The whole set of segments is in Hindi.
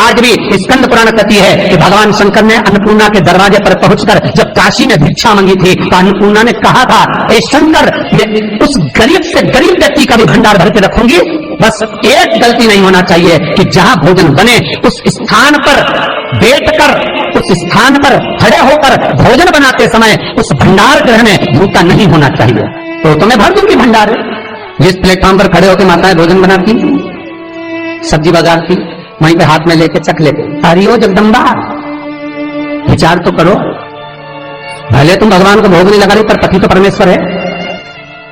आज भी स्कंद पुराण कहती है कि भगवान शंकर ने अन्नपूर्णा के दरवाजे पर पहुंचकर जब काशी में भिक्षा मांगी थी तो अन्नपूर्णा ने कहा था, ए शंकर, उस गरीब से गरीब व्यक्ति का भी भंडार भर के रखूंगी, बस एक गलती नहीं होना चाहिए कि जहां भोजन बने उस स्थान पर बैठकर, उस स्थान पर खड़े होकर भोजन बनाते समय उस भंडार ग्रह में भूखा नहीं होना चाहिए। तो मैं भर दूंगी भंडार। जिस प्लेटफॉर्म पर खड़े होकर माताएं भोजन बनाती, सब्जी बाजारती, वहीं पे हाथ में लेके चख लेते, हरिओ जगदम्बा, विचार तो करो। भले तुम भगवान को भोग नहीं लगा रही पर पति तो परमेश्वर है।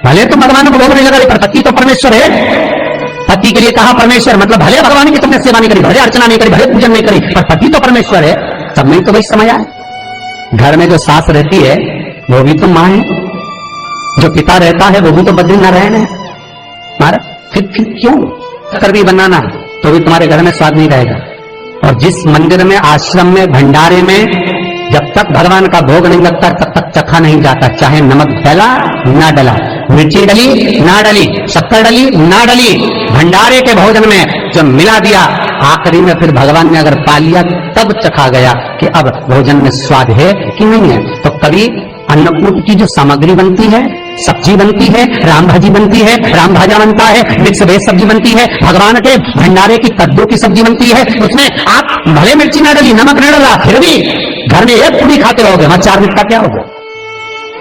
भले तुम भगवान को भोग नहीं लगा रही पर पति तो परमेश्वर है। पति के लिए कहा परमेश्वर, मतलब भले भगवान की तुमने सेवा नहीं करी, भले अर्चना नहीं करी, भले पूजन नहीं करी, पर पति तो परमेश्वर है। तब नहीं तो वही समय आए। घर में जो सास रहती है वो भी तो मां है, जो पिता रहता है वो भी तो बद्रीनारायण है। महाराज फिर क्यों कर भी बनाना है तो भी तुम्हारे घर में स्वाद नहीं रहेगा। और जिस मंदिर में, आश्रम में, भंडारे में जब तक भगवान का भोग नहीं लगता तब तक चखा नहीं जाता, चाहे नमक डला ना डला, मिर्ची डली ना डली, शक्कर डली ना डली, भंडारे के भोजन में जब मिला दिया आखिरी में फिर भगवान ने अगर पा लिया तब चखा गया कि अब भोजन में स्वाद है कि नहीं है। तो कभी अन्नकूट की जो सामग्री बनती है, सब्जी बनती है, राम भाजी बनती है, राम भाजा बनता है, मिक्स वेज सब्जी बनती है, भगवान के भंडारे की कद्दू की सब्जी बनती है, उसमें आप भले मिर्ची ना डली, नमक न डला, फिर भी घर में एक पूरी खाते रहोगे, वहां 4 मिनट का क्या होगा?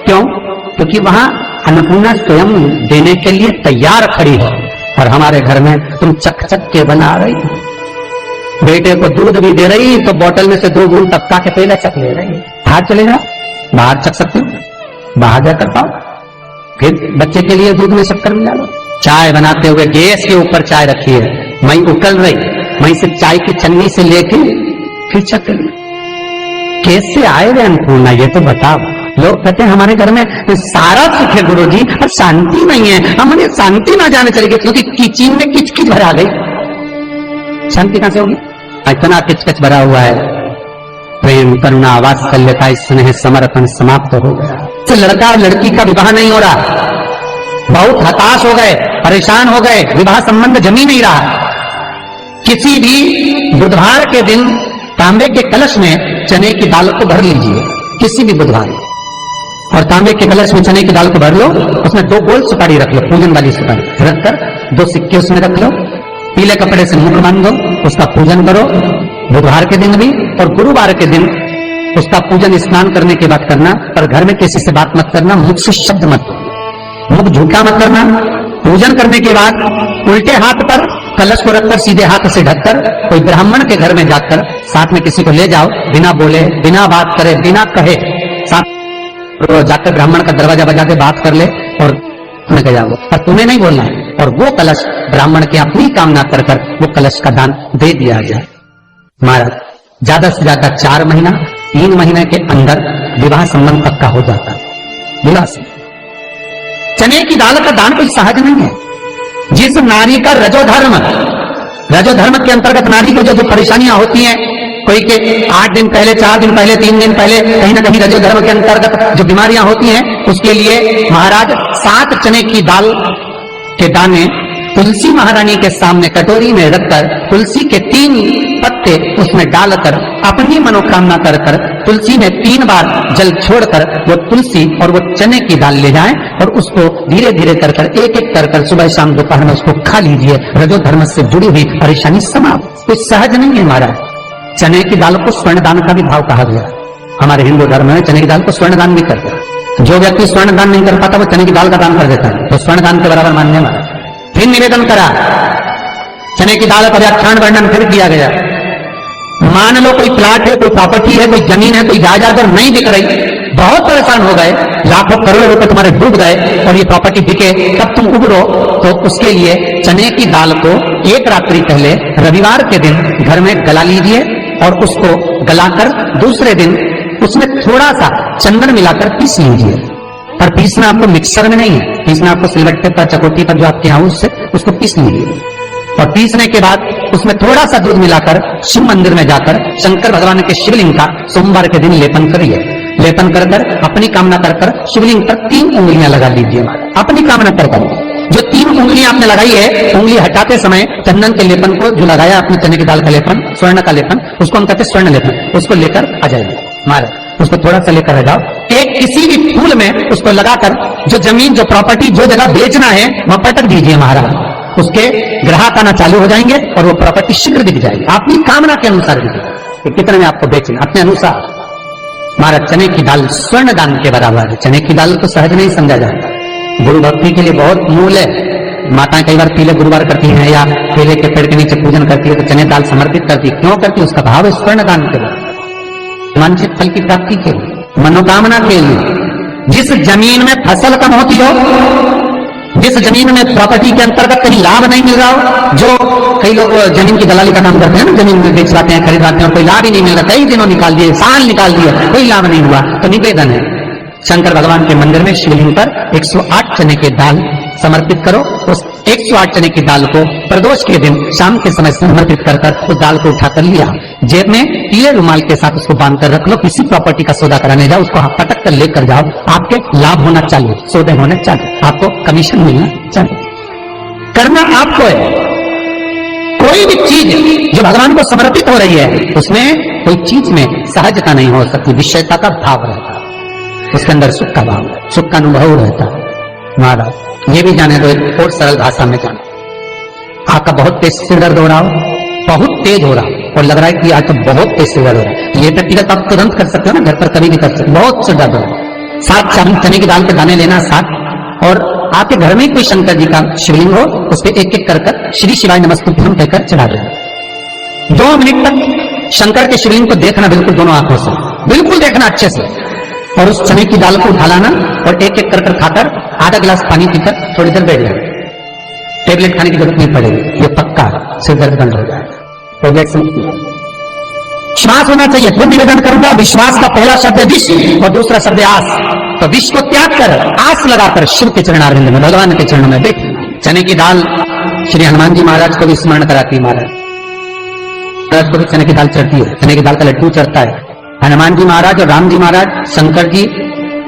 क्यों? क्योंकि वहां अन्नपूर्णा स्वयं देने के लिए तैयार खड़ी है। और हमारे घर में तुम चक चक के बना रही, बेटे को दूध भी दे रही तो बोतल में से 2 बूंद टपका के पहले चक ले रही। बाहर चले जाओ, बाहर चख सकते हो, बाहर जाकर पाओ, फिर बच्चे के लिए दूध में शक्कर मिला लो। चाय बनाते हुए गैस के ऊपर चाय रखी है, वहीं उकल रही, वहीं से चाय की छन्नी से लेके फिर चख ली। कैसे आए वे अन्नपूर्णा, ये तो बताओ। लोग कहते हैं हमारे घर में सारा सुख है गुरुजी, और शांति नहीं है, हमें शांति ना जाने चलेगी क्योंकि किचन में किचकिच भरा गई। शांति कहां से होगी? इतना किचकिच भरा हुआ है। प्रेम, करुणा, वात्सल्यता, स्नेह, समर्पण समाप्त हो गया। तो लड़का और लड़की का विवाह नहीं हो रहा, बहुत हताश हो गए, परेशान हो गए, विवाह संबंध जमी नहीं रहा। किसी भी बुधवार के दिन तांबे के कलश में चने की दाल को भर लीजिए, किसी भी बुधवार, और तांबे के कलश में चने की दाल को भर लो, उसमें 2 गोल सुपारी रख लो, पूजन वाली सुपारी रखकर 2 सिक्के उसमें रख लो, पीले कपड़े से मुख बांध दो, उसका पूजन करो बुधवार के दिन भी, और गुरुवार के दिन उसका पूजन स्नान करने के बाद करना। पर घर में किसी से बात मत करना, मुख से शब्द मत, मुख झूठा मत करना। पूजन करने के बाद उल्टे हाथ पर कलश को रखकर सीधे हाथ से ढककर कोई ब्राह्मण के घर में जाकर साथ में किसी को ले जाओ, बिना बोले, बिना बात करे, बिना कहे, साथ जाकर ब्राह्मण का दरवाजा बजा के बात कर ले और तुम्हें जाओ, पर तुम्हें नहीं बोलना है। और वो कलश ब्राह्मण की अपनी कामना कर वो कलश का दान दे दिया जाए। महाराज ज्यादा से ज्यादा 4 महीना 3 महीने के अंदर विवाह संबंध पक्का हो जाता है। विवाह से चने की दाल का दान कोई सहज नहीं है। जिस नारी का रजोधर्म के अंतर्गत नारी को जो परेशानियां होती हैं, कोई के 8 दिन पहले, 4 दिन पहले, 3 दिन पहले कहीं ना कहीं रजोधर्म के अंतर्गत जो बीमारियां होती हैं, उसके लिए महाराज 7 चने की दाल के दाने तुलसी महारानी के सामने कटोरी में रखकर तुलसी के 3 पत्ते उसमें डालकर अपनी मनोकामना कर तुलसी में 3 बार जल छोड़कर वो तुलसी और वो चने की दाल ले जाएं और उसको धीरे धीरे कर एक एक कर सुबह शाम दोपहर में उसको खा लीजिए। रजोधर्म से जुड़ी हुई परेशानी समाप्त। कुछ सहज नहीं है महाराज। चने की दाल को स्वर्ण दान का भी भाव कहा गया। हमारे हिंदू धर्म में चने की दाल को स्वर्ण दान भी करते हैं। जो व्यक्ति स्वर्ण दान नहीं कर पाता वो चने की दाल का दान कर देता है, तो स्वर्ण दान के बराबर मानने वाला। फिर निवेदन करा, चने की दाल का व्याख्यान वर्णन फिर किया गया। मान लो कोई प्लाट है, कोई प्रॉपर्टी है, कोई जमीन है, कोई जायदाद अगर नहीं बिक रही, बहुत परेशान हो गए, लाखों करोड़ों रुपए तुम्हारे डूब गए और ये प्रॉपर्टी बिके, तब तुम उबरो, तो उसके लिए चने की दाल को 1 रात्रि पहले रविवार के दिन घर में गला लीजिए और उसको गलाकर दूसरे दिन उसमें थोड़ा सा चंदन मिलाकर पीस लीजिए। पर पीसना आपको मिक्सर में नहीं है, पीसना आपको सिलबट्टे पर, चकोटी पर जो आपके यहाँ उससे उसको पीस लीजिए। और पीसने के बाद उसमें थोड़ा सा दूध मिलाकर शिव मंदिर में जाकर शंकर भगवान के शिवलिंग का सोमवार के दिन लेपन करिए। लेपन कर अपनी कामना कर शिवलिंग पर 3 उंगलियां लगा लीजिए। अपनी कामना कर जो 3 उंगली आपने लगाई है, उंगली हटाते समय चंदन के लेपन को जो लगाया आपने, चने की दाल का लेपन, स्वर्ण का लेपन, उसको हम कहते हैं स्वर्ण लेपन, उसको लेकर आ जाइए महाराज, उसको थोड़ा सा लेकर आ जाओ। एक किसी भी फूल में उसको लगाकर जो जमीन, जो प्रॉपर्टी, जो जगह बेचना है वहां पटक दीजिए महाराज, उसके ग्राहक आना चालू हो जाएंगे और वो प्रॉपर्टी शीघ्र दिख जाएगी, अपनी कामना के अनुसार दिखेगी कि कितने में आपको बेचना, अपने अनुसार। महाराज चने की दाल स्वर्ण दान के बराबर है। चने की दाल को सहज नहीं समझा जाता, गुरु भक्ति के लिए बहुत मूल है। माताएं कई बार पीले गुरुवार करती हैं या केले के पेड़ के नीचे पूजन करती है तो चने दाल समर्पित करती है। क्यों करती है? उसका भाव है स्वर्ण दान के लिए, वांछित फल की प्राप्ति के लिए, मनोकामना के लिए। जिस जमीन में फसल कम होती हो, जिस जमीन में प्रॉपर्टी के अंतर्गत कहीं लाभ नहीं मिल रहा हो, जो कई लोग जमीन की दलाली का काम करते हैं ना, जमीन में बेचवाते हैं, खरीदवाते हैं और कोई लाभ ही नहीं मिल रहा, कई दिनों निकाल दिए, साल निकाल दिए, कोई लाभ नहीं हुआ, तो निवेदन है शंकर भगवान के मंदिर में शिवलिंग पर 108 चने के दाल समर्पित करो। उस 108 चने की दाल को प्रदोष के दिन शाम के समय समर्पित कर उस दाल को उठाकर लिया, जेब में पीले रुमाल के साथ उसको बांध कर रख लो। किसी प्रॉपर्टी का सौदा कराने जाओ, उसको पटक कर लेकर जाओ, आपके लाभ होना चालू, सौदे होने चालू, आपको कमीशन मिलना चालू। करना आपको है। कोई भी चीज जो भगवान को समर्पित हो रही है उसमें कोई चीज में सहजता नहीं हो सकती, विषयता का भाव रहता है, उसके अंदर सुख का भाव, सुख का अनुभव रहता है। महाराज ये भी जाने दो, एक और सरल भाषा में जाने, आपका बहुत तेज सिर दर्द हो रहा हो, बहुत तेज हो रहा हो और लग रहा है कि आज तो बहुत तेज सिर दर्द हो रहा है, ये व्यक्तिगत आप तुरंत कर सकते हो ना, घर पर कभी भी कर सकते हो। बहुत सिर दर्द हो रहा है, 7 चने की दाल के दाने लेना 7, और आपके घर में कोई शंकर जी का शिवलिंग हो, उस पर एक एक कर श्री शिवाय नमस्तुभ्यम कहकर चढ़ा देना। 2 मिनट तक शंकर के शिवलिंग को देखना, बिल्कुल दोनों आंखों से बिल्कुल देखना अच्छे से, और उस चने की दाल को उठा लाना और एक एक कर खाकर आधा गिलास पानी पीकर थोड़ी देर बैठ जाए। टेबलेट खाने की जरूरत नहीं पड़ेगी, ये पक्का सिर दर्द बंद हो जाएगा। टेबलेट से विश्वास होना चाहिए। फिर निवेदन करूंगा, विश्वास का पहला शब्द है विश्व और दूसरा शब्द है आस। तो विश्व को त्याग कर आस लगाकर शिव के चरणारविंद में, भगवान के चरणों में बैठ। चने की दाल श्री हनुमान जी महाराज को भी स्मरण कराती है, महाराज को भी चने की दाल चढ़ती है, चने की दाल का लड्डू चढ़ता है। हनुमान जी महाराज और राम जी महाराज, शंकर जी,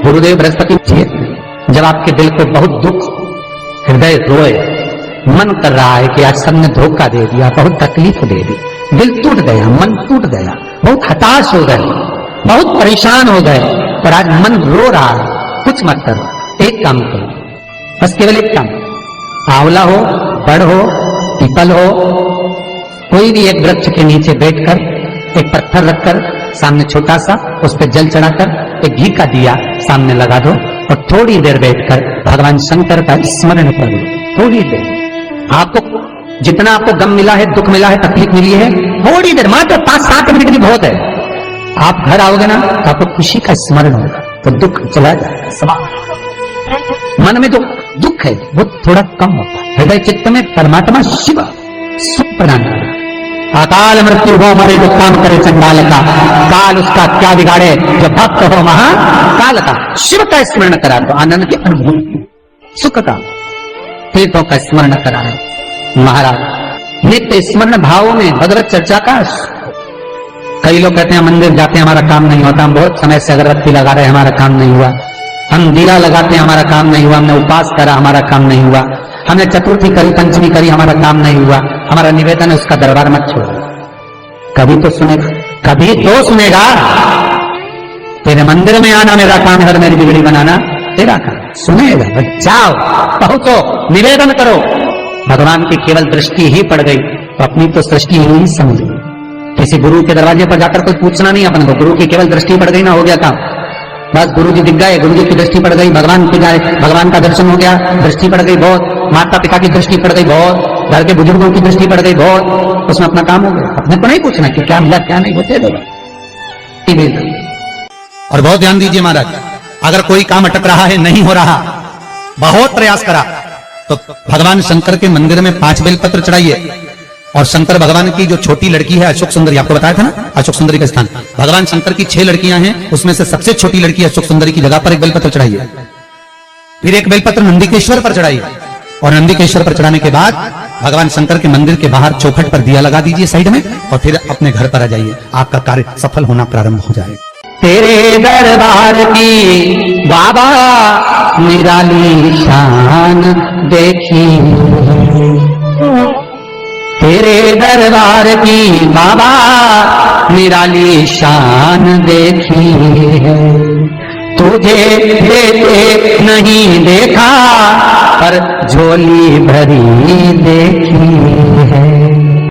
गुरुदेव बृहस्पति जी, जब आपके दिल को बहुत दुख, हृदय रोए, मन कर रहा है कि आज सबने धोखा दे दिया, बहुत तकलीफ दे दी, दिल टूट गया, मन टूट गया, बहुत हताश हो गए, बहुत परेशान हो गए, और आज मन रो रहा है, कुछ मत करो, एक काम करो, बस केवल एक काम, आंवला हो, बड़ हो, पीपल हो, कोई भी एक वृक्ष के नीचे बैठकर एक पत्थर रखकर सामने छोटा सा, उस पर जल चढ़ाकर एक घी का दिया सामने लगा दो और थोड़ी देर बैठकर भगवान शंकर का स्मरण कर लो। थोड़ी देर, आपको जितना आपको गम मिला है, दुख मिला है, तकलीफ मिली है, थोड़ी देर, मात्र 5-7 मिनट भी बहुत है। आप घर आओगे ना तो आपको खुशी का स्मरण होगा, तो दुख चला जाएगा, समाप्त। मन में जो दुख है वो थोड़ा कम होता है, हृदय चित्त में परमात्मा शिव सुख प्रदान करता है। अकाल मृत्यु हो मरे जो काम करे चंडाल का, काल उसका क्या बिगाड़े जो भक्त हो महाकाल का। शिव का स्मरण करा तो आनंद की अनुभूति, सुख का, तीर्थों का स्मरण करा है महाराज। नित्य स्मरण भावों में भगवत चर्चा का। कई लोग कहते हैं मंदिर जाते हैं हमारा काम नहीं होता, हम बहुत समय से अगरबत्ती लगा रहे हैं हमारा काम नहीं हुआ, हम दिया लगाते हैं हमारा काम नहीं हुआ, हमने उपास करा हमारा काम नहीं हुआ, हमने चतुर्थी करी, पंचमी करी, हमारा काम नहीं हुआ। हमारा निवेदन है उसका दरबार मत छोड़ो, कभी तो सुनेगा, कभी तो सुनेगा। तेरे मंदिर में आना मेरा काम है, मेरी बिगड़ी बनाना तेरा काम, सुनेगा। जाओ, पहुंचो, निवेदन करो। भगवान की केवल दृष्टि ही पड़ गई तो अपनी तो सृष्टि ही नहीं समझ गई। किसी गुरु के दरवाजे पर जाकर कोई पूछना नहीं अपन को, गुरु की केवल दृष्टि पड़ गई ना, हो गया काम, बस गुरु जी दिख गए, गुरु जी की दृष्टि पड़ गई, भगवान की जाए, भगवान का दर्शन हो गया, दृष्टि पड़ गई बहुत, माता पिता की दृष्टि पड़ गई बहुत, घर के बुजुर्गों की दृष्टि पड़ गई बहुत, उसमें अपना काम हो गया। अपने को नहीं पूछना कि क्या मिला क्या नहीं, होते देगा। और बहुत ध्यान दीजिए महाराज, अगर कोई काम अटक रहा है, नहीं हो रहा, बहुत प्रयास करा, तो भगवान शंकर के मंदिर में 5 बेलपत्र चढ़ाइए। और शंकर भगवान की जो छोटी लड़की है अशोक सुंदरी, आपको बताया था ना अशोक सुंदरी का स्थान, भगवान शंकर की 6 लड़कियां हैं, उसमें से सबसे छोटी लड़की अशोक सुंदरी की जगह पर एक बेलपत्र चढ़ाइए। फिर एक बेलपत्र नंदिकेश्वर पर चढ़ाइए, और नंदिकेश्वर पर चढ़ाने के बाद भगवान शंकर के मंदिर के बाहर चौखट पर दिया लगा दीजिए साइड में, और फिर अपने घर पर आ जाइए, आपका कार्य सफल होना प्रारंभ हो जाएगा। तेरे दरबार की बाबा निराली शान देखी तेरे दरबार की बाबा निराली शान देखी है तुझे देते नहीं देखा पर झोली भरी देखी है।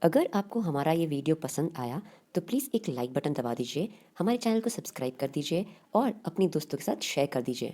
अगर आपको हमारा ये वीडियो पसंद आया तो प्लीज़ एक लाइक बटन दबा दीजिए, हमारे चैनल को सब्सक्राइब कर दीजिए और अपनी दोस्तों के साथ शेयर कर दीजिए।